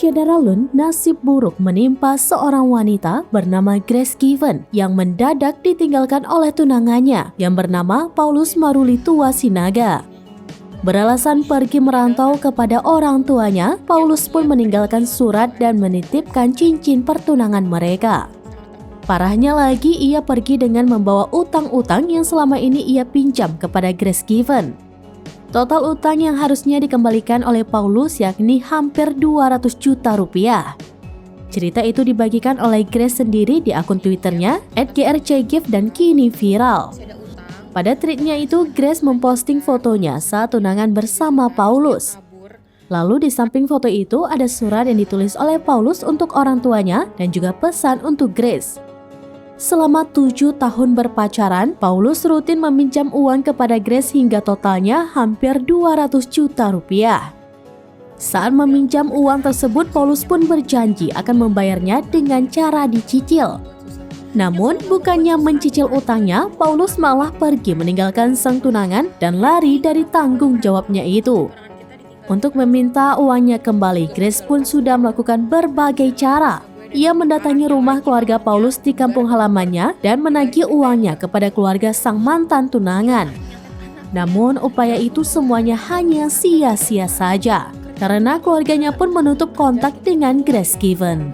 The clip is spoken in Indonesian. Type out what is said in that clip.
Syedaralun, nasib buruk menimpa seorang wanita bernama Grace Given yang mendadak ditinggalkan oleh tunangannya yang bernama Paulus Maruli Tua Sinaga. Beralasan pergi merantau kepada orang tuanya, Paulus pun meninggalkan surat dan menitipkan cincin pertunangan mereka. Parahnya lagi, ia pergi dengan membawa utang-utang yang selama ini ia pinjam kepada Grace Given. Total utang yang harusnya dikembalikan oleh Paulus yakni hampir 200 juta rupiah. Cerita itu dibagikan oleh Grace sendiri di akun Twitternya @grcgift dan kini viral. Pada tweetnya itu, Grace memposting fotonya saat tunangan bersama Paulus. Lalu di samping foto itu ada surat yang ditulis oleh Paulus untuk orang tuanya dan juga pesan untuk Grace. Selama 7 tahun berpacaran, Paulus rutin meminjam uang kepada Grace hingga totalnya hampir 200 juta rupiah. Saat meminjam uang tersebut, Paulus pun berjanji akan membayarnya dengan cara dicicil. Namun, bukannya mencicil utangnya, Paulus malah pergi meninggalkan sang tunangan dan lari dari tanggung jawabnya itu. Untuk meminta uangnya kembali, Grace pun sudah melakukan berbagai cara. Ia mendatangi rumah keluarga Paulus di kampung halamannya dan menagih uangnya kepada keluarga sang mantan tunangan. Namun upaya itu semuanya hanya sia-sia saja, karena keluarganya pun menutup kontak dengan Grace Given.